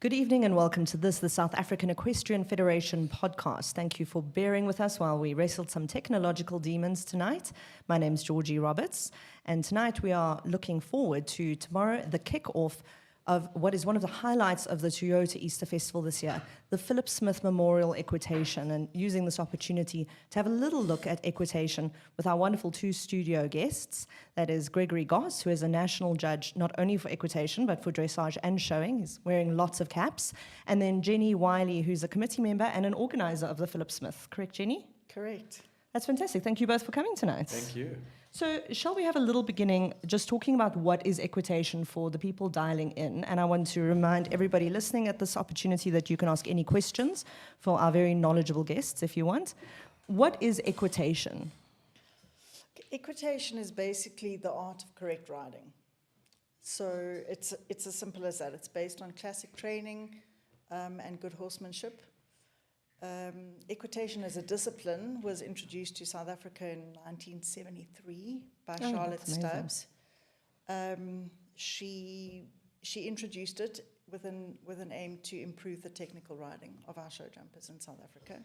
Good evening and welcome to the South African Equestrian Federation podcast. Thank you for bearing with us while we wrestled some technological demons tonight. My name's Gregory Roberts, and tonight we are looking forward to tomorrow, the kick-off of what is one of the highlights of the Toyota Easter Festival this year, the Philip Smith Memorial Equitation, and using this opportunity to have a little look at equitation with our wonderful two studio guests. That is Gregory Goss, who is a national judge not only for equitation but for dressage and showing. He's wearing lots of caps. And then Jenni Wyllie, who's a committee member and an organizer of the Philip Smith. Correct, Jenni? Correct. That's fantastic. Thank you both for coming tonight. Thank you. So shall we have a little beginning just talking about what is equitation for the people dialing in? And I want to remind everybody listening at this opportunity that you can ask any questions for our very knowledgeable guests if you want. What is equitation? Equitation is basically the art of correct riding. So it's as simple as that. It's based on classic training and good horsemanship. Equitation as a discipline was introduced to South Africa in 1973 by Charlotte Stais. She introduced it with an aim to improve the technical riding of our show jumpers in South Africa.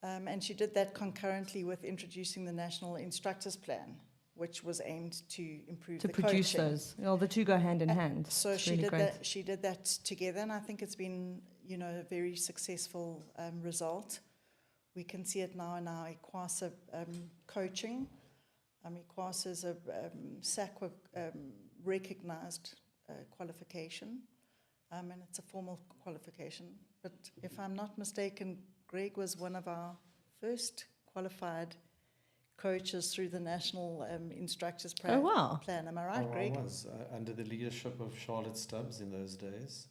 And she did that concurrently with introducing the National Instructors Plan, which was aimed to improve the coaching. To produce those. Well, the two go hand in hand. So it's she really did great. that. She did that together, and I think it's been, a very successful result. We can see it now in our Equasa coaching. Equasa is a SAEF recognized qualification, and it's a formal qualification. But if I'm not mistaken, Greg was one of our first qualified coaches through the National Instructors Plan. Oh, wow. Am I right, Greg? I was under the leadership of Charlotte Stubbs in those days.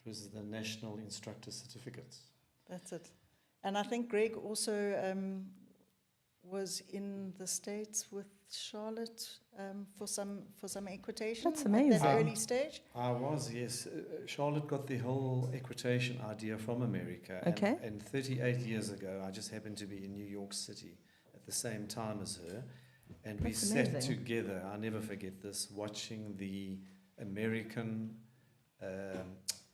It was the National Instructor Certificates. That's it. And I think Greg also was in the States with Charlotte for some equitation. That's amazing. At that early stage. I was, yes. Charlotte got the whole equitation idea from America. Okay. And 38 years ago, I just happened to be in New York City at the same time as her. And we sat together, I'll never forget this, watching the American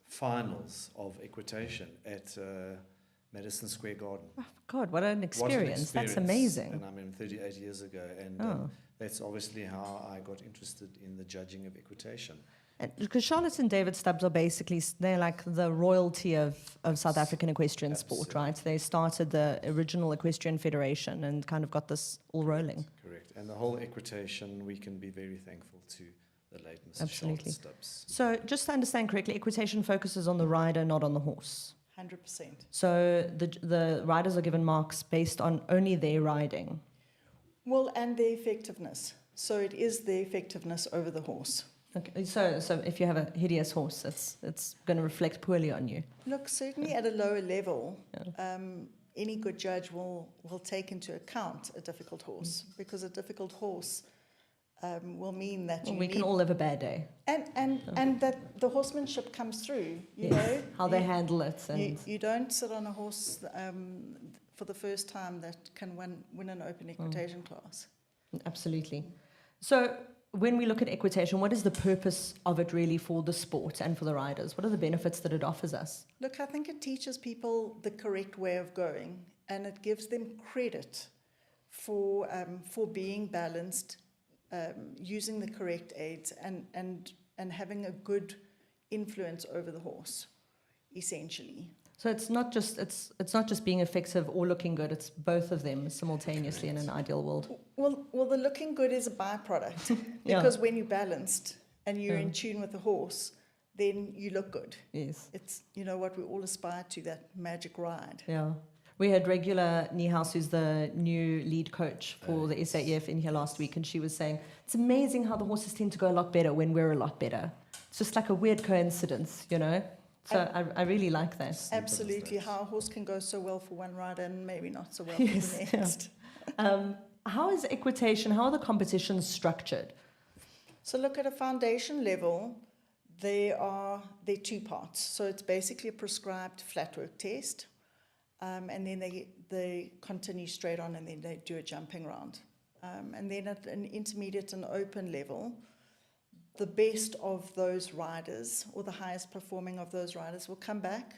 finals of equitation at Madison Square Garden. Oh, God, what an experience. That's amazing. And 38 years ago. And that's obviously how I got interested in the judging of equitation. Because Charlotte and David Stubbs are basically, they're like the royalty of South African equestrian sport, right? They started the original Equestrian Federation and kind of got this all rolling. Correct. And the whole equitation, we can be very thankful to the late Mrs. Charlotte Stubbs. So just to understand correctly, equitation focuses on the rider, not on the horse. 100%. So the riders are given marks based on only their riding. Well, and their effectiveness. So it is their effectiveness over the horse. Okay, so if you have a hideous horse, it's going to reflect poorly on you. Look, certainly at a lower level, any good judge will take into account a difficult horse, because a difficult horse will mean that we can all have a bad day, and that the horsemanship comes through. You know how they handle it, and you don't sit on a horse for the first time that can win an open equitation class. Absolutely. So when we look at equitation, what is the purpose of it really for the sport and for the riders? What are the benefits that it offers us? Look, I think it teaches people the correct way of going, and it gives them credit for being balanced, using the correct aids, and having a good influence over the horse, essentially. So it's not just being effective or looking good. It's both of them simultaneously in an ideal world. Well, the looking good is a byproduct because when you're balanced and you're in tune with the horse, then you look good. Yes, it's what we all aspire to, that magic ride. Yeah. We had Regular Niehaus, who's the new lead coach for the SAEF, in here last week, and she was saying, it's amazing how the horses tend to go a lot better when we're a lot better. It's just like a weird coincidence, So I really like that. Absolutely, how a horse can go so well for one rider and maybe not so well for the next. How is equitation, how are the competitions structured? So look, at a foundation level, there are two parts. So it's basically a prescribed flatwork test. And then they continue straight on, and then they do a jumping round. And then at an intermediate and open level, the best of those riders, or the highest performing of those riders, will come back.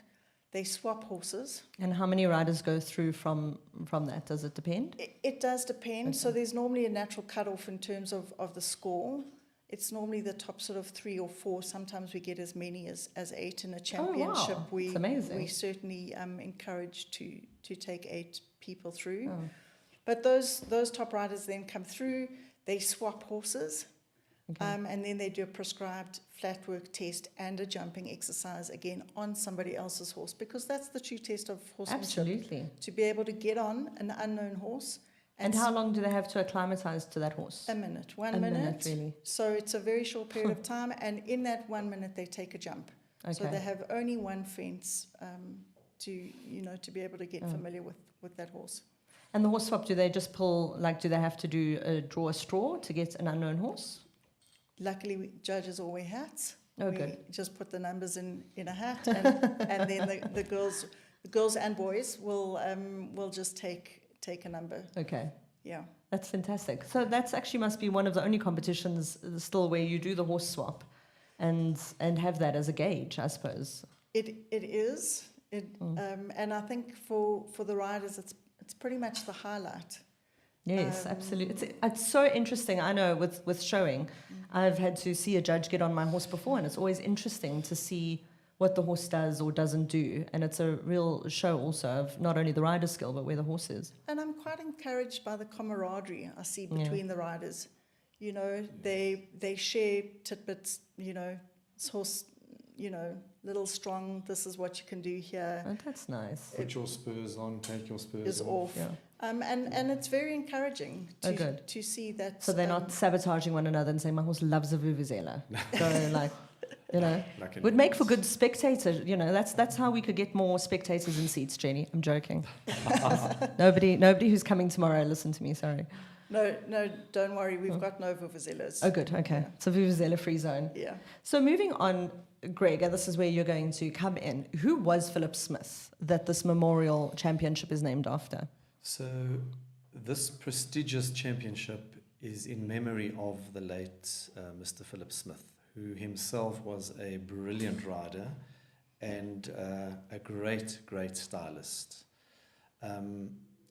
They swap horses. And how many riders go through from that? Does it depend? It does depend. Okay. So there's normally a natural cutoff in terms of the score. It's normally the top sort of 3 or 4. Sometimes we get as many as 8 in a championship. Oh, wow. That's amazing. We certainly encourage to take 8 people through. Oh. But those top riders then come through. They swap horses. Okay. And then they do a prescribed flatwork test and a jumping exercise again on somebody else's horse, because that's the true test of horsemanship. Absolutely. To be able to get on an unknown horse. And how long do they have to acclimatize to that horse? A minute. A 1 minute. minute, really. So it's a very short period of time, and in that 1 minute they take a jump. Okay. So they have only one fence to be able to get familiar with that horse. And the horse swap, do they just pull, like, do they have to draw a straw to get an unknown horse? Luckily, judges all wear hats. Oh, we good. just put the numbers in a hat, and then the girls and boys will just take a number. Okay. Yeah. That's fantastic. So that's actually must be one of the only competitions still where you do the horse swap and have that as a gauge, I suppose. It is. And I think for the riders, it's pretty much the highlight. Yes, absolutely. It's so interesting. I know with showing, I've had to see a judge get on my horse before, and it's always interesting to see what the horse does or doesn't do. And it's a real show also of not only the rider's skill, but where the horse is. And I'm quite encouraged by the camaraderie I see between the riders. You know, they share tidbits, this horse, little strong, this is what you can do here. Oh, that's nice. Put your spurs on, take your spurs Is off. Yeah. And it's very encouraging to see that. So they're not sabotaging one another and saying, my horse loves a vuvuzela. So would make for good spectators. That's how we could get more spectators in seats, Jenny. I'm joking. Nobody who's coming tomorrow, listen to me, sorry. No, don't worry. We've got no vuvuzelas. Oh, good. Okay. Yeah. It's a vuvuzela-free zone. Yeah. So moving on, Greg, and this is where you're going to come in. Who was Philip Smith that this memorial championship is named after? So this prestigious championship is in memory of the late Mr. Philip Smith, who himself was a brilliant rider and a great stylist.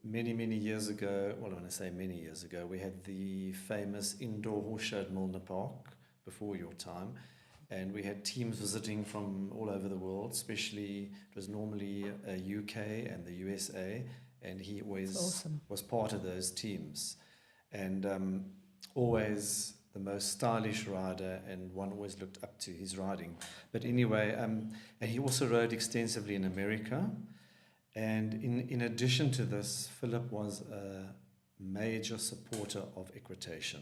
Many years ago, well, when I say many years ago, we had the famous indoor horse show at Milner Park, before your time, and we had teams visiting from all over the world, especially it was normally UK and the USA, and he always was part of those teams. And always the most stylish rider, and one always looked up to his riding. But anyway, and he also rode extensively in America. And in addition to this, Philip was a major supporter of equitation.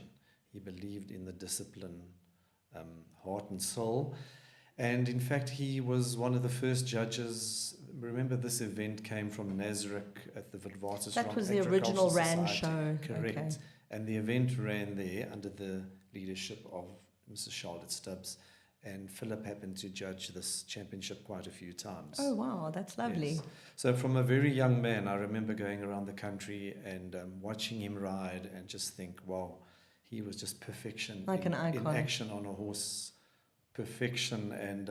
He believed in the discipline, heart and soul. And in fact, he was one of the first judges. Remember, this event came from Nazareth at the Witwatersrand. That was the original RAN show. Correct. Okay. And the event ran there under the leadership of Mrs. Charlotte Stubbs. And Philip happened to judge this championship quite a few times. Oh, wow, that's lovely. Yes. So from a very young man, I remember going around the country and watching him ride and just think, wow, he was just perfection. Like an icon. In action on a horse, perfection, and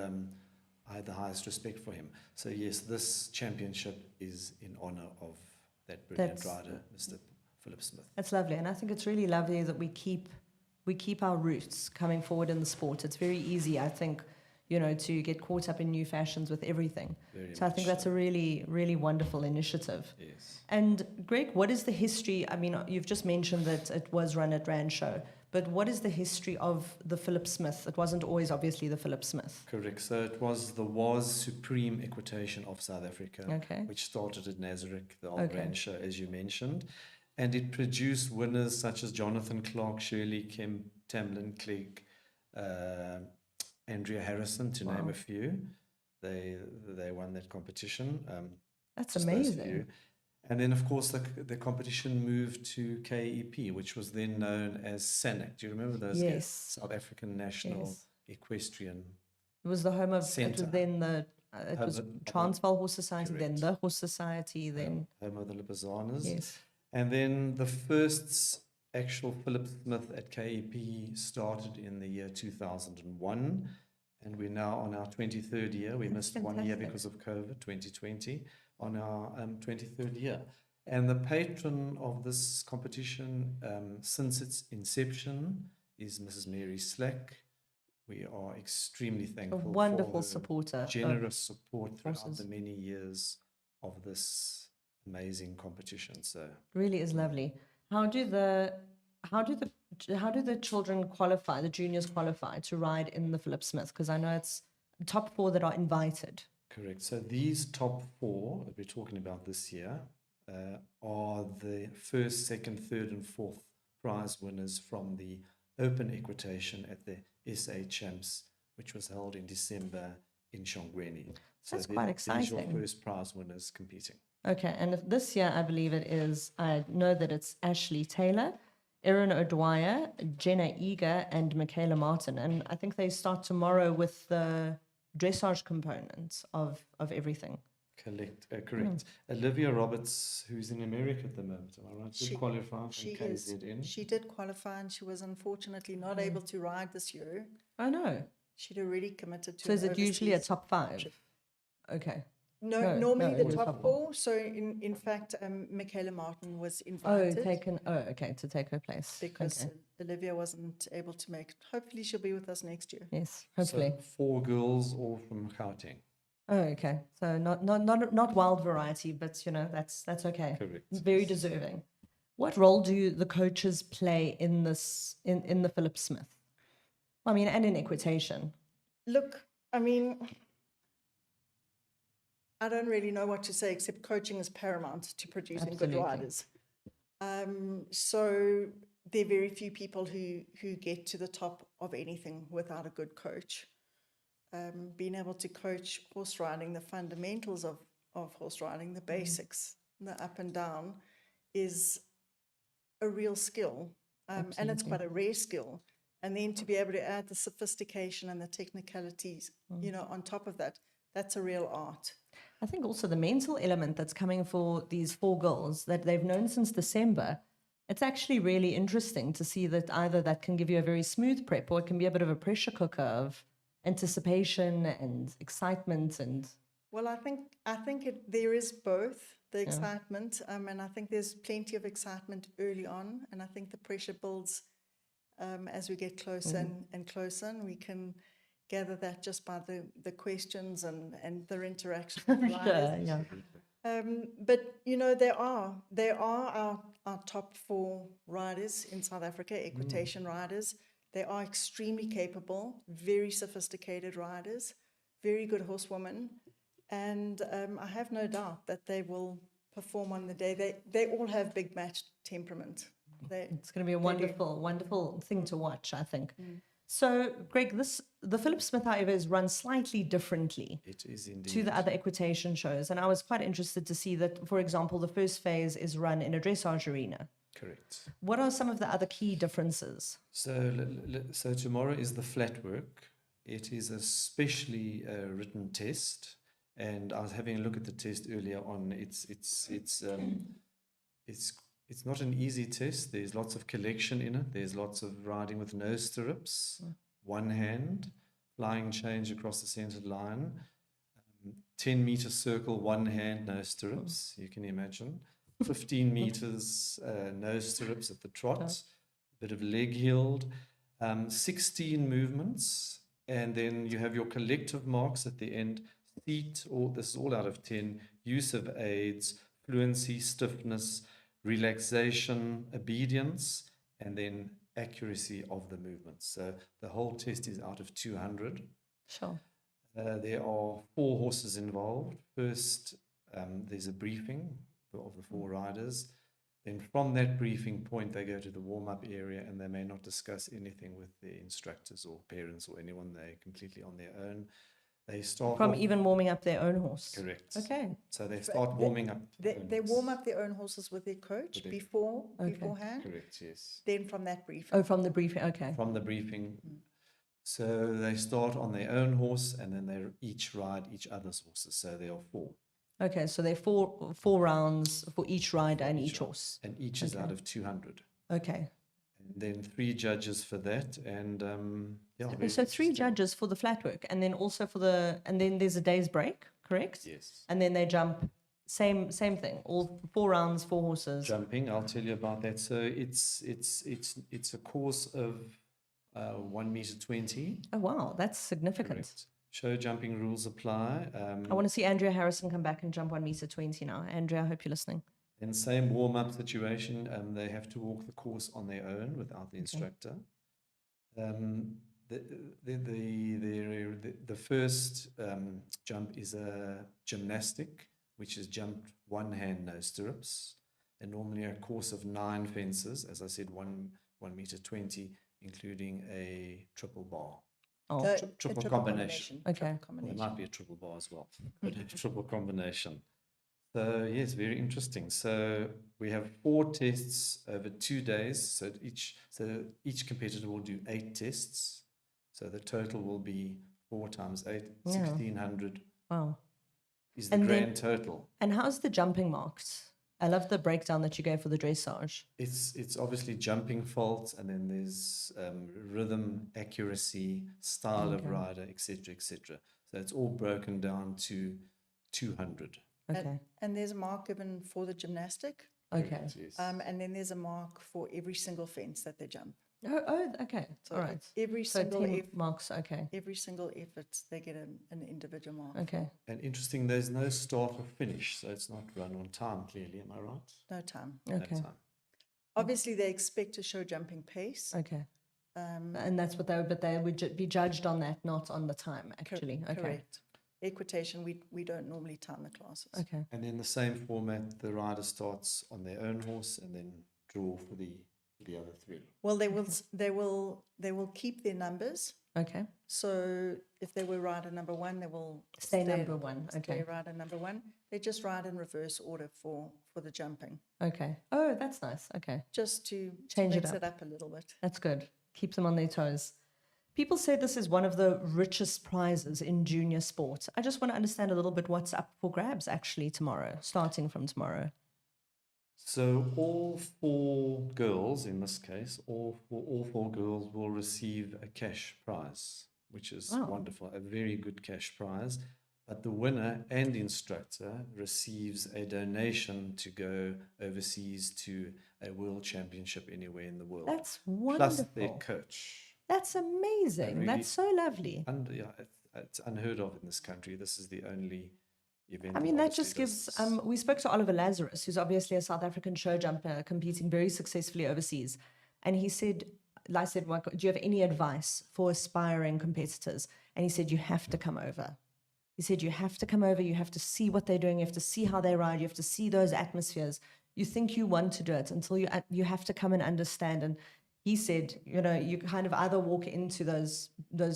I had the highest respect for him. So yes, this championship is in honor of that brilliant rider, Mr. Philip Smith. That's lovely, and I think it's really lovely that we keep our roots coming forward in the sport. It's very easy, I think, to get caught up in new fashions with everything. So I think that's a really, really wonderful initiative. Yes. And Greg, what is the history? I mean, you've just mentioned that it was run at Rand Show, but what is the history of the Philip Smith? It wasn't always obviously the Philip Smith. Correct. So it was the WAS Supreme Equitation of South Africa, Okay. which started at Nazareth, the old Rand Show, as you mentioned. And it produced winners such as Jonathan Clark, Shirley, Kim Tamlin, Clegg, Andrea Harrison, to name a few. They won that competition. That's just those amazing. few. And then, of course, the competition moved to KEP, which was then known as SANEC. Do you remember those? Yes. South African National Equestrian. It was the home of, Centre. it was then the, it Home was of- Transvaal Horse Society, then Correct. the Horse Society, then, Home of the Lipizzaners. yes. And then the first actual Philip Smith at KEP started in the year 2001, and we're now on our 23rd year. We missed 1 year because of COVID, 2020, on our 23rd year. And the patron of this competition since its inception is Mrs. Mary Slack. We are extremely thankful A wonderful for her supporter. generous support throughout horses. the many years of this amazing competition. So Really is lovely. How do the children qualify, the juniors qualify to ride in the Philip Smith? Because I know it's top 4 that are invited. correct. So these top 4 that we're talking about this year are the first, second, third, and fourth prize winners from the Open Equitation at the SA Champs, which was held in December in Shongweni. So That's quite these are exciting. your first prize winners competing. Okay, and this year I believe it is, I know that it's Ashley Taylor, Erin O'Dwyer, Jenna Eager, and Michaela Martin. And I think they start tomorrow with the dressage component of everything. Correct. Olivia Roberts, who's in America at the moment, am I right? Did qualify from KZN. She did qualify, and she was unfortunately not able to ride this year. Oh, no. She'd already committed to. So is an it usually a overseas top 5? trip. Okay. No, No, normally no, the it was top 4. So in fact, Michaela Martin was Oh, invited okay, to take her place. because Okay. Olivia wasn't able to make it. Hopefully, she'll be with us next year. Yes, hopefully. So 4 girls, all from Gauteng. Oh, okay. So not wild variety, but that's okay. Correct. Very deserving. What role do the coaches play in this in the Philip Smith? I mean, and in equitation. Look, I mean, I don't really know what to say except coaching is paramount to producing Absolutely. good riders. So there are very few people who get to the top of anything without a good coach. Being able to coach horse riding, the fundamentals of horse riding, the basics, the up and down, is a real skill. And it's quite a rare skill. And then to be able to add the sophistication and the technicalities, on top of that, that's a real art. I think also the mental element that's coming for these 4 girls that they've known since December, it's actually really interesting to see that either that can give you a very smooth prep or it can be a bit of a pressure cooker of anticipation and excitement and... Well, I think there is both the excitement, and I think there's plenty of excitement early on, and I think the pressure builds as we get closer and closer, and we can gather that just by the questions and their interaction with the riders. yeah. But there are our top 4 riders in South Africa, equitation riders. They are extremely capable, very sophisticated riders, very good horsewomen, and I have no doubt that they will perform on the day. They all have big match temperament. It's going to be a wonderful thing to watch, I think. So, Greg, the Philip Smith, however, is run slightly differently It is indeed. to the other equitation shows. And I was quite interested to see that, for example, the first phase is run in a dressage arena. Correct. What are some of the other key differences? So tomorrow is the Flatwork. It is a specially written test, and I was having a look at the test earlier on. It's not an easy test. There's lots of collection in it. There's lots of riding with no stirrups, one hand, flying change across the centered line, 10-meter circle, one hand, no stirrups. You can imagine. 15 meters, no stirrups at the trot, a bit of leg heeled, 16 movements, and then you have your collective marks at the end. Seat, this is all out of 10, use of aids, fluency, stiffness, relaxation, obedience, and then accuracy of the movements. So the whole test is out of 200. Sure. There are 4 horses involved. First, there's a briefing of the 4 riders. Then from that briefing point, they go to the warm-up area, and they may not discuss anything with their instructors or parents or anyone. They're completely on their own. They start From even warming up their own horse. Correct. Okay. So they start warming up. They warm up their own horses with their coach beforehand. Correct, yes. Then from that briefing. Oh, from the briefing. Okay. From the briefing. So they start on their own horse, and then they each ride each other's horses. So there are 4. Okay, so there are four rounds for each rider and each horse. And each is out of 200. Okay. then 3 judges for that, and very So 3 interesting. judges for the flatwork, and then also and then there's a day's break, correct? Yes. And then they jump, same thing, all 4 rounds, 4 horses. Jumping, I'll tell you about that. So it's a course of 1 meter 20. Oh wow, that's significant. Correct. Show jumping rules apply. I want to see Andrea Harrison come back and jump 1 meter 20 now. Andrea, I hope you're listening. In same warm-up situation, they have to walk the course on their own without the instructor. The first jump is a gymnastic, which is jumped 1 hand, no stirrups, and normally a course of 9 fences, as I said, 1 meter 20, including a triple bar. Oh, A Triple combination. okay. Triple There combination. might be a triple bar as well, but a triple combination. So yes, very interesting. So we have 4 tests over 2 days. So each competitor will do 8 tests. So the total will be 4 times 8, Yeah. 1600 Wow. is the And then- grand total. And how's the jumping marked? I love the breakdown that you gave for the dressage. It's obviously jumping faults, and then there's rhythm, accuracy, style of Okay. rider, etc., etc. So it's all broken down to 200. Okay. And there's a mark given for the gymnastic, Okay. Correct, yes. and then there's a mark for every single fence that they jump. Oh, okay. So All right. every So single 10 marks. Okay. every single effort, they get an individual mark. Okay. And interesting, there's no start or finish, so it's not run on time, clearly, am I right? No time. Okay. No time. Obviously, they expect to show jumping pace. Okay. Um, And that's what but they would be judged on that, not on the time, actually. Okay. Correct. Equitation, we don't normally time the classes. Okay. And then the same format, the rider starts on their own horse and then draw for the other 3. Well, they will keep their numbers. Okay. So if they were rider number 1, they will Stay number 1. Stay Okay. rider number 1. They just ride in reverse order for the jumping, Okay. Oh, that's nice. Okay. just to Change it mix up. it up a little bit. That's good. Keep them on their toes. People say this is one of the richest prizes in junior sport. I just want to understand a little bit what's up for grabs actually tomorrow, starting from tomorrow. So all 4 girls, in this case, all 4 girls will receive a cash prize, which is Wow. wonderful, a very good cash prize. But the winner and instructor receives a donation to go overseas to a world championship anywhere in the world. That's Plus their wonderful. coach. That's amazing. Really- That's so lovely. It's unheard of in this country. This is the only event. I mean, that obviously just gives. this is- We spoke to Oliver Lazarus, who's obviously a South African show jumper competing very successfully overseas. And he said, I said, "Well, do you have any advice for aspiring competitors?" And he said, "You have to come over." He said, "You have to come over. You have to see what they're doing. You have to see how they ride. You have to see those atmospheres. You think you want to do it until you have to come and understand." And he said, you kind of either walk into those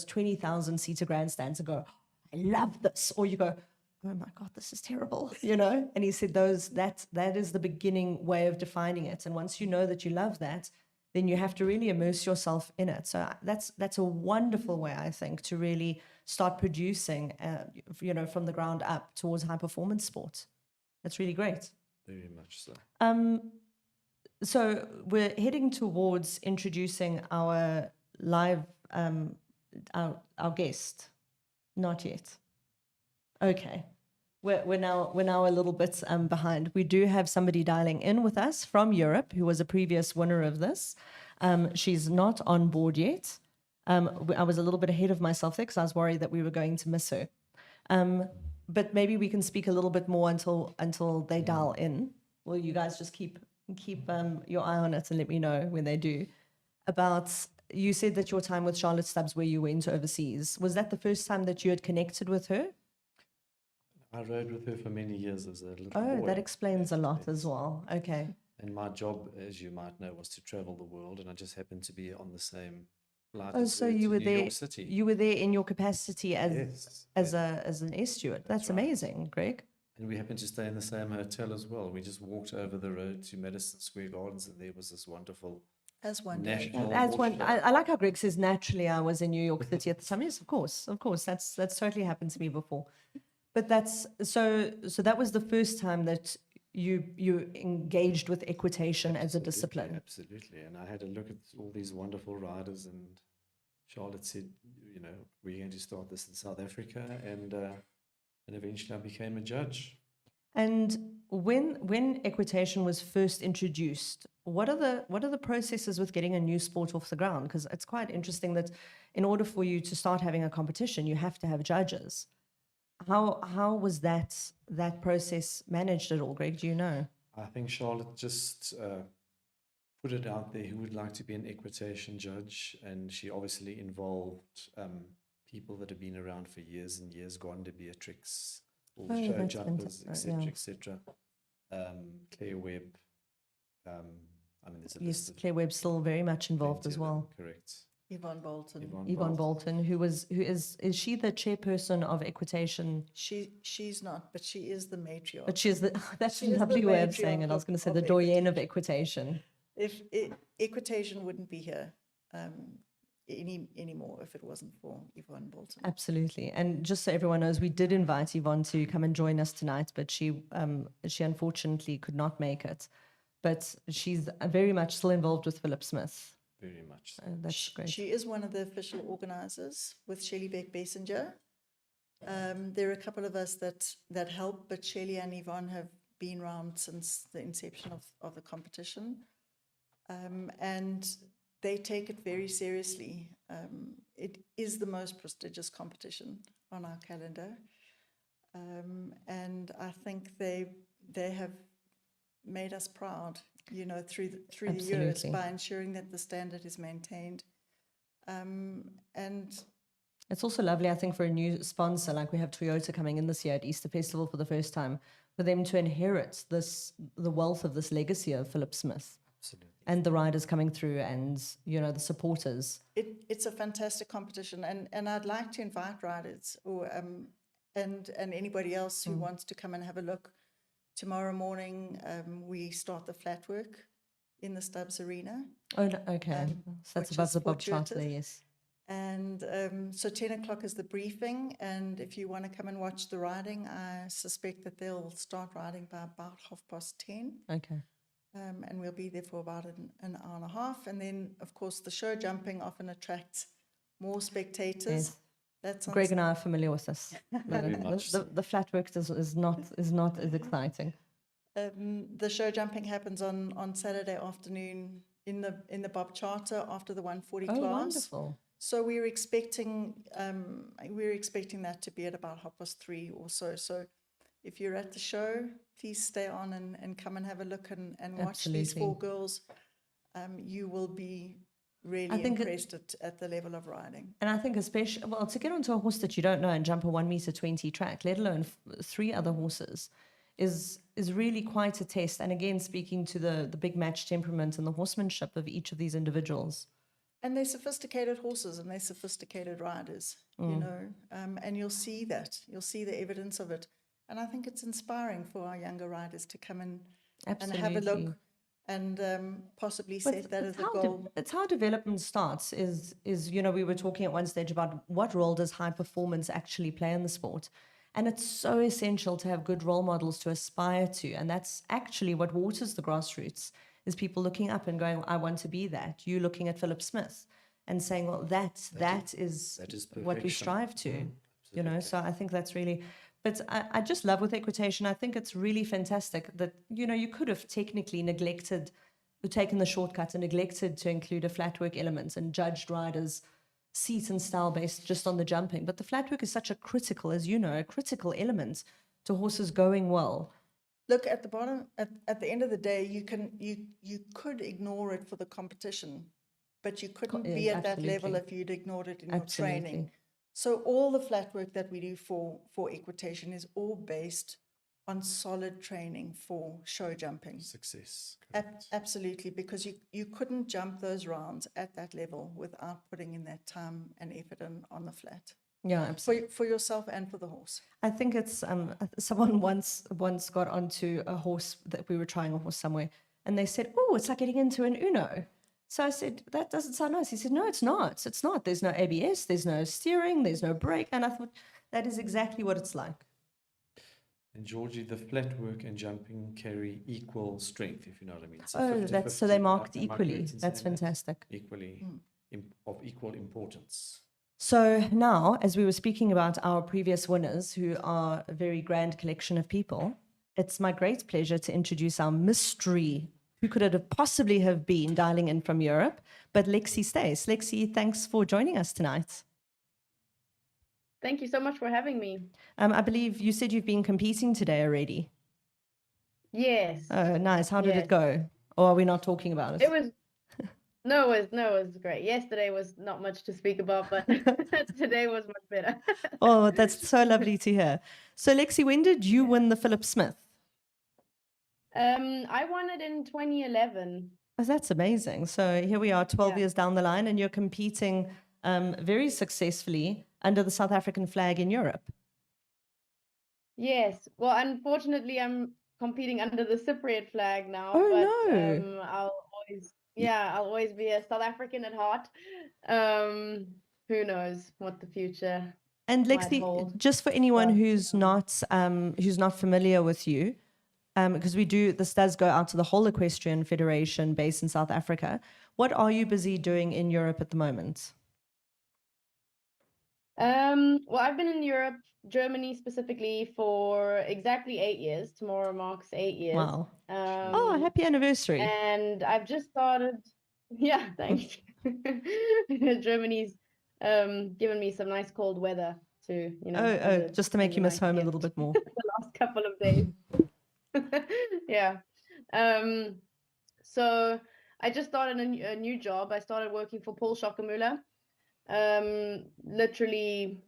20,000 seater grandstands and go, "I love this," or you go, "Oh my God, this is terrible," And he said that is the beginning way of defining it. And once you know that you love that, then you have to really immerse yourself in it. So that's a wonderful way, I think, to really start producing, from the ground up towards high performance sport. That's really great. Very much so. So we're heading towards introducing our live, our guest. Not yet. Okay. We're now a little bit behind. We do have somebody dialing in with us from Europe who was a previous winner of this. She's not on board yet. I was a little bit ahead of myself there because I was worried that we were going to miss her. But maybe we can speak a little bit more until they dial in. Will you guys just keep your eye on it and let me know when they do? You said that your time with Charlotte Stubbs, where you went overseas, was that the first time that you had connected with her? I rode with her for many years as a little boy. Oh, that explains a lot Yes. as well. Okay. And my job, as you might know, was to travel the world, and I just happened to be on the same flight. Oh, as so her you to were New there. York City. You were there in your capacity as Yes. an air steward. That's right. amazing, Greg. And we happened to stay in the same hotel as well. We just walked over the road to Madison Square Gardens, and there was this wonderful As one national. As one, horse show. I like how Greg says naturally I was in New York City at the time. Yes, of course. That's totally happened to me before. But that's so that was the first time that you engaged with equitation as a discipline. Absolutely. And I had a look at all these wonderful riders, and Charlotte said, you know, we're going to start this in South Africa, and eventually I became a judge. And when equitation was first introduced, what are the processes with getting a new sport off the ground? Because it's quite interesting that in order for you to start having a competition, you have to have judges. How was that process managed at all, Greg? Do you know? I think Charlotte just put it out there who would like to be an equitation judge, and she obviously involved people that have been around for years and years, Gwanda Beatrix, all the show jumpers, etc., etc. Claire Webb. I mean, there's a list. Yes, Claire Webb's still very much involved as well. Correct. Yvonne Bolton. Yvonne Bolton, who is she the chairperson of equitation? She's not, but she is the matriarch. But that's a lovely way of saying it. I was going to say the doyenne of equitation. If equitation wouldn't be here anymore if it wasn't for Yvonne Bolton. Absolutely. And just so everyone knows, we did invite Yvonne to come and join us tonight, but she unfortunately could not make it. But she's very much still involved with Philip Smith. Very much. That's great. She is one of the official organisers with Shelly, Beck, Basinger. There are a couple of us that help, but Shelly and Yvonne have been around since the inception of the competition. And they take it very seriously. It is the most prestigious competition on our calendar. And I think they have made us proud, you know, through the years by ensuring that the standard is maintained. And it's also lovely, I think, for a new sponsor, like we have Toyota coming in this year at Easter Festival for the first time, for them to inherit the wealth of this legacy of Philip Smith. Absolutely. And the riders coming through, and you know, the supporters. It's a fantastic competition, and I'd like to invite riders or and anybody else who wants to come and have a look. Tomorrow morning, we start the Flatwork in the Stubbs Arena. Oh, no, okay. So that's above the bob charter there, yes. And so 10 o'clock is the briefing, and if you want to come and watch the riding, I suspect that they'll start riding by about 10:30. Okay. And we'll be there for about an hour and a half. And then, of course, the show jumping often attracts more spectators. Yes. That's Greg and I are familiar with this. Very much so. The Flatwork is not as exciting. The show jumping happens on Saturday afternoon in the Bob Charter after the 140 class. Oh, wonderful! So we're expecting that to be at about 3:30 or so. So if you're at the show, please stay on and come and have a look and watch these four girls. You will be really impressed at the level of riding. And I think especially, well, to get onto a horse that you don't know and jump a 1.20 meter track, let alone 3 other horses, is really quite a test. And again, speaking to the big match temperament and the horsemanship of each of these individuals. And they're sophisticated horses and they're sophisticated riders, you know, and you'll see that. You'll see the evidence of it. And I think it's inspiring for our younger riders to come and have a look and possibly set that as a goal. It's how development starts is, you know, we were talking at one stage about what role does high performance actually play in the sport. And it's so essential to have good role models to aspire to. And that's actually what waters the grassroots, is people looking up and going, I want to be that. You looking at Philip Smith and saying, well, that is what we strive to, you know. So I think that's really... But I just love with equitation, I think it's really fantastic that, you know, you could have technically taken the shortcut and neglected to include a flatwork element and judged riders' seat and style based just on the jumping. But the flatwork is such a critical, as you know, a critical element to horses going well. Look, at the bottom, at the end of the day, you could ignore it for the competition, but you couldn't be at that level if you'd ignored it in your training. So all the flat work that we do for equitation is all based on solid training for show jumping. Success. Absolutely, because you couldn't jump those rounds at that level without putting in that time and effort on the flat. Yeah, absolutely. For yourself and for the horse. I think it's someone once got onto a horse that we were trying a horse somewhere, and they said, "Oh, it's like getting into an Uno." So I said, that doesn't sound nice. He said, no, it's not. It's not. There's no ABS, there's no steering, there's no brake. And I thought, that is exactly what it's like. And Georgie, the flat work and jumping carry equal strength, if you know what I mean. So Oh, 50 so they marked am I equally. correct in That's saying that? fantastic. Equally, of equal importance. So now, as we were speaking about our previous winners, who are a very grand collection of people, it's my great pleasure to introduce our mystery. Who could it have possibly have been dialing in from Europe? But Lexi Stays. Lexi, thanks for joining us tonight. Thank you so much for having me. I believe you said you've been competing today already. Yes. Oh, nice. How did it Yes. go? Or are we not talking about it? It was it was great. Yesterday was not much to speak about, but today was much better. Oh, that's so lovely to hear. So, Lexi, when did you win the Philip Smith? I won it in 2011. Oh, that's amazing. So here we are 12 years down the line and you're competing very successfully under the South African flag in Europe. Yes. Well, unfortunately, I'm competing under the Cypriot flag now, Oh, but no. I'll always be a South African at heart. Who knows what the future And might Lexi, hold. just for anyone But, who's not familiar with you, because this does go out to the whole Equestrian Federation based in South Africa. What are you busy doing in Europe at the moment? Well, I've been in Europe, Germany specifically, for exactly 8 years. Tomorrow marks 8 years. Wow. Oh, happy anniversary. And I've just started. Yeah, thanks. Germany's given me some nice cold weather to, just to make you miss home a little bit more. The last couple of days. Yeah. So I just started a new job. I started working for Paul Schockermüller. Literally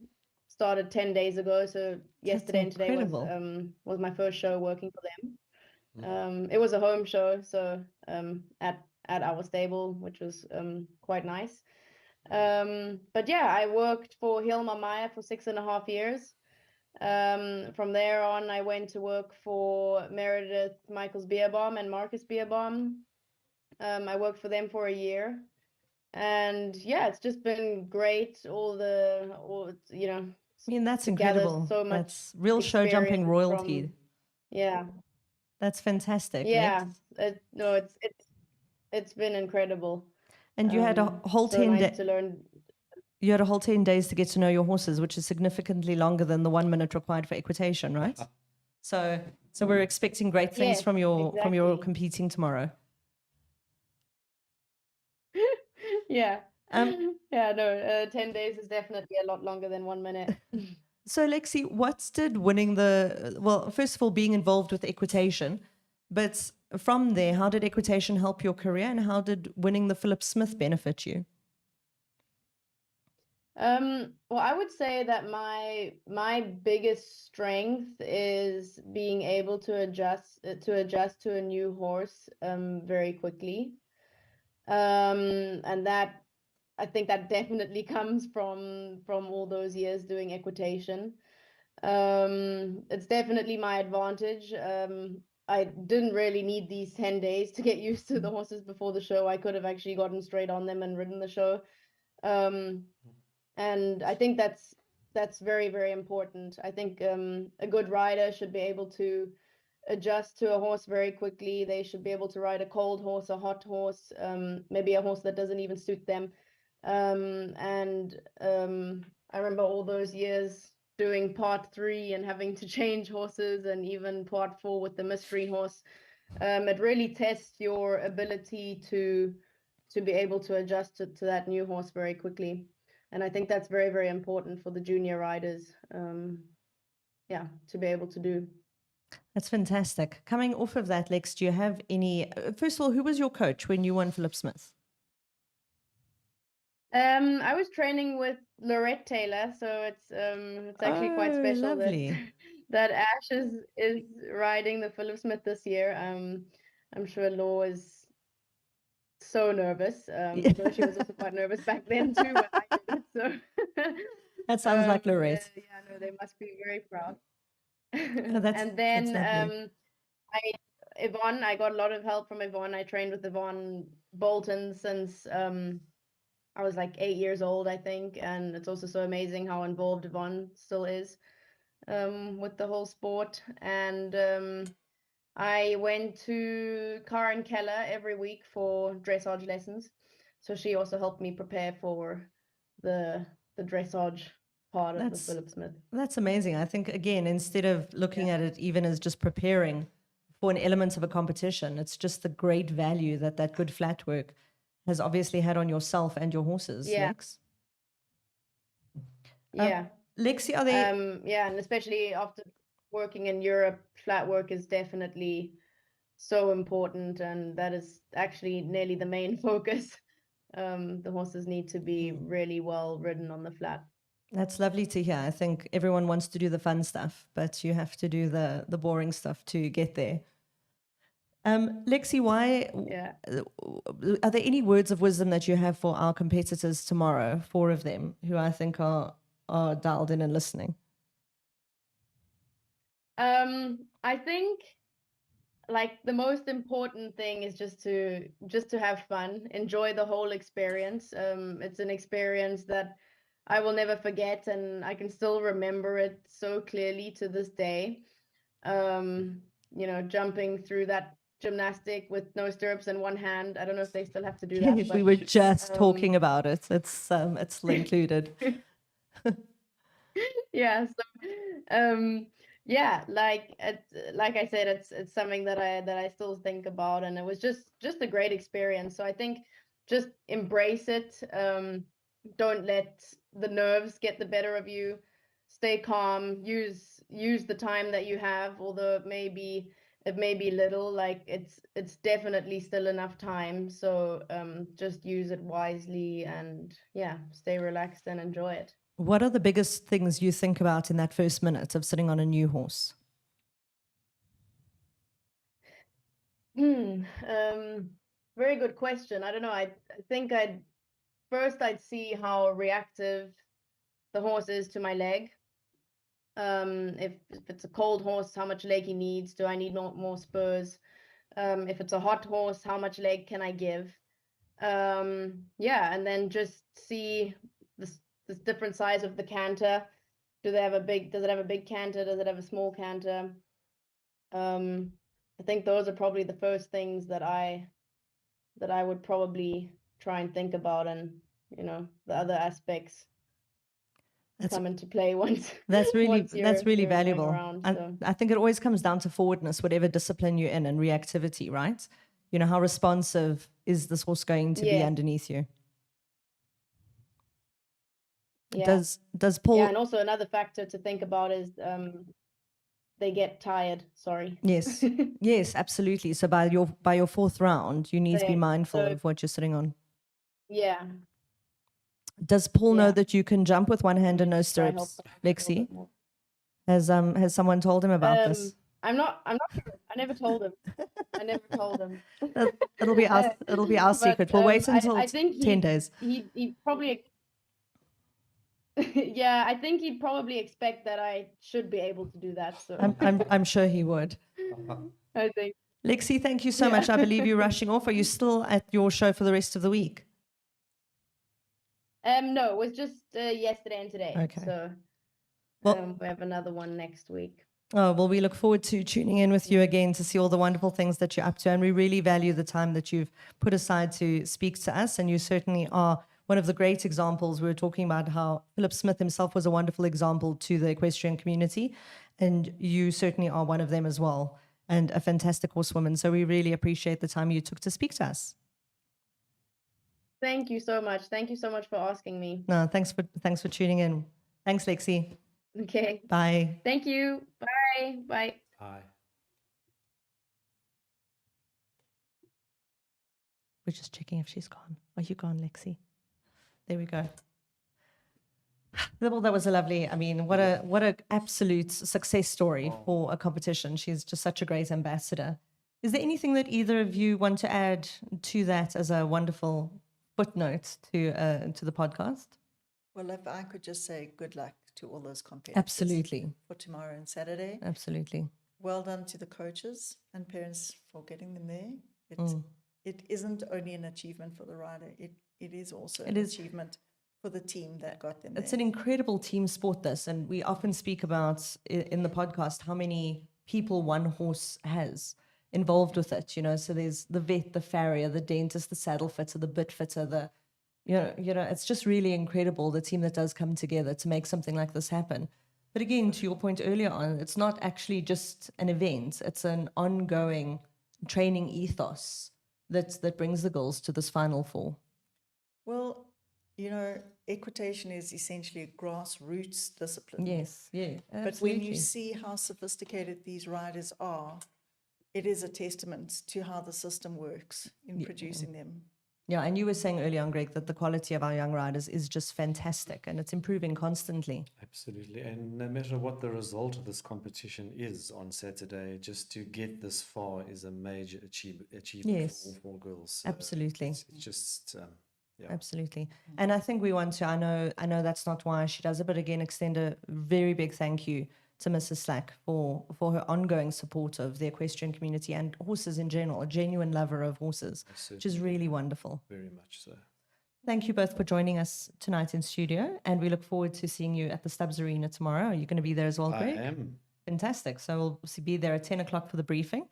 started 10 days ago. So yesterday and today was my first show working for them. It was a home show, so at our stable, which was quite nice. But yeah, I worked for Hilma Meyer for 6.5 years. From there on, I went to work for Meredith Michaels Beerbaum and Marcus Beerbaum. I worked for them for a year. And yeah, it's just been great. I mean, that's incredible. So much that's real show jumping royalty. Yeah. That's fantastic. Yeah. It's been incredible. And you had a whole 10 days to learn. You had a whole 10 days to get to know your horses, which is significantly longer than the 1 minute required for equitation, right? So we're expecting great things from your competing tomorrow. Yeah. 10 days is definitely a lot longer than 1 minute. So Lexi, what did winning first of all, being involved with equitation, but from there, how did equitation help your career and how did winning the Philip Smith benefit you? Well, I would say that my biggest strength is being able to adjust to a new horse very quickly. And that I think that definitely comes from all those years doing equitation. It's definitely my advantage. I didn't really need these 10 days to get used to the horses before the show. I could have actually gotten straight on them and ridden the show. And I think that's very, very important. I think a good rider should be able to adjust to a horse very quickly. They should be able to ride a cold horse, a hot horse, maybe a horse that doesn't even suit them. I remember all those years doing part 3 and having to change horses, and even part 4 with the mystery horse. It really tests your ability to be able to adjust to that new horse very quickly. And I think that's very, very important for the junior riders, to be able to do. That's fantastic. Coming off of that, Lex, do you have any... First of all, who was your coach when you won Philip Smith? I was training with Lorette Taylor, so it's actually quite special that Ash is riding the Philip Smith this year. I'm sure Law is so nervous. So she was also quite nervous back then too when I did it. So that sounds like Lorette. They must be very proud. And then Yvonne, I got a lot of help from Yvonne. I trained with Yvonne Bolton since I was like 8 years old, I think, and it's also so amazing how involved Yvonne still is. with the whole sport. And I went to Karen Keller every week for dressage lessons. So she also helped me prepare for the dressage part of the Philip Smith. That's amazing. I think, again, instead of looking at it even as just preparing for an element of a competition, it's just the great value that that good flat work has obviously had on yourself and your horses, Lex. Yeah. Lexi, are they... and especially after working in Europe, flat work is definitely so important, and that is actually nearly the main focus. The horses need to be really well ridden on the flat. That's lovely to hear. I think everyone wants to do the fun stuff, but you have to do the boring stuff to get there. Lexi, are there any words of wisdom that you have for our competitors tomorrow, 4 of them, who I think are dialed in and listening? I think like the most important thing is just to have fun, enjoy the whole experience. It's an experience that I will never forget, and I can still remember it so clearly to this day. Jumping through that gymnastic with no stirrups in one hand. I don't know if they still have to do that. But, we were just talking about it. It's still included. Yeah. So, like I said, it's something that I still think about, and it was just a great experience. So I think just embrace it. Don't let the nerves get the better of you. Stay calm. Use the time that you have, although it may be little. Like it's definitely still enough time. So just use it wisely, and stay relaxed and enjoy it. What are the biggest things you think about in that first minute of sitting on a new horse? Very good question. I don't know. I think I'd see how reactive the horse is to my leg. If it's a cold horse, how much leg he needs. Do I need more spurs? If it's a hot horse, how much leg can I give? And then just see this different size of the canter. Does it have a big canter? Does it have a small canter? I think those are probably the first things that I would probably try and think about, and the other aspects come into play once. That's really valuable. Around, so. I think it always comes down to forwardness, whatever discipline you're in, and reactivity, right? How responsive is this horse going to be underneath you? Yeah. Does Paul... Yeah, and also another factor to think about is they get tired. Sorry. Yes, yes, absolutely. So by your 4th round, you need to be mindful of what you're sitting on. Yeah. Does Paul know that you can jump with one hand and no stirrups, Lexi? Has someone told him about this? I'm not sure. I never told him. It'll be our secret. We'll wait until I think 10 days. He probably yeah, I think he'd probably expect that I should be able to do that. So I'm sure he would. I think. Lexi, thank you so much. I believe you're rushing off. Are you still at your show for the rest of the week? No, it was just yesterday and today. Okay. So we have another one next week. Oh, well, we look forward to tuning in with you again to see all the wonderful things that you're up to. And we really value the time that you've put aside to speak to us. And you certainly are one of the great examples. We were talking about how Philip Smith himself was a wonderful example to the equestrian community. And you certainly are one of them as well, and a fantastic horsewoman. So we really appreciate the time you took to speak to us. Thank you so much. Thank you so much for asking me. No, thanks for tuning in. Thanks, Lexi. Okay. Bye. Thank you. Bye. Bye. Bye. We're just checking if she's gone. Are you gone, Lexi? There we go. Well, that was a lovely, what a absolute success story for a competition. She's just such a great ambassador. Is there anything that either of you want to add to that as a wonderful footnote to the podcast? Well, if I could just say good luck to all those competitors. Absolutely. For tomorrow and Saturday. Absolutely. Well done to the coaches and parents for getting them there. It isn't only an achievement for the rider. It is also an achievement for the team that got them It's there. an incredible team sport, this, and we often speak about in the podcast how many people one horse has involved with it. So there's the vet, the farrier, the dentist, the saddle fitter, the bit fitter, it's just really incredible, the team that does come together to make something like this happen. But again, to your point earlier on, it's not actually just an event; it's an ongoing training ethos that brings the girls to this Final Four. Well, equitation is essentially a grassroots discipline. Yes, yeah, absolutely. But when you see how sophisticated these riders are, it is a testament to how the system works in producing them. Yeah, and you were saying earlier on, Greg, that the quality of our young riders is just fantastic and it's improving constantly. Absolutely. And no matter what the result of this competition is on Saturday, just to get this far is a major achievement Yes, for girls. So absolutely. It's just, yeah. Absolutely. And I think we want to, I know that's not why she does it, but again, extend a very big thank you to Mrs. Slack for her ongoing support of the equestrian community and horses in general, a genuine lover of horses, which is really wonderful. Very much so. Thank you both for joining us tonight in studio, and we look forward to seeing you at the Stubbs Arena tomorrow. Are you going to be there as well, Greg? I am. Fantastic. So we'll be there at 10 o'clock for the briefing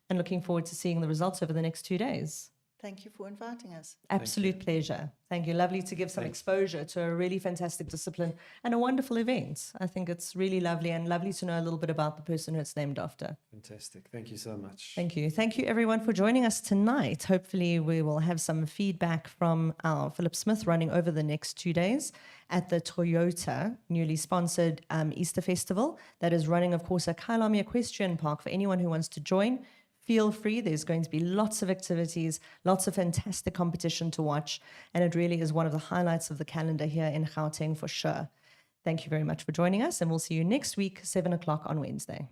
and looking forward to seeing the results over the next 2 days. Thank you for inviting us. Absolute pleasure. Thank you. Lovely to give some exposure to a really fantastic discipline and a wonderful event. I think it's really lovely and lovely to know a little bit about the person who it's named after. Fantastic. Thank you so much. Thank you. Thank you, everyone, for joining us tonight. Hopefully, we will have some feedback from our Philip Smith running over the next 2 days at the Toyota newly sponsored Easter Festival that is running, of course, at Kyalami Equestrian Park. For anyone who wants to join, feel free. There's going to be lots of activities, lots of fantastic competition to watch, and it really is one of the highlights of the calendar here in Gauteng for sure. Thank you very much for joining us, and we'll see you next week, 7 o'clock on Wednesday.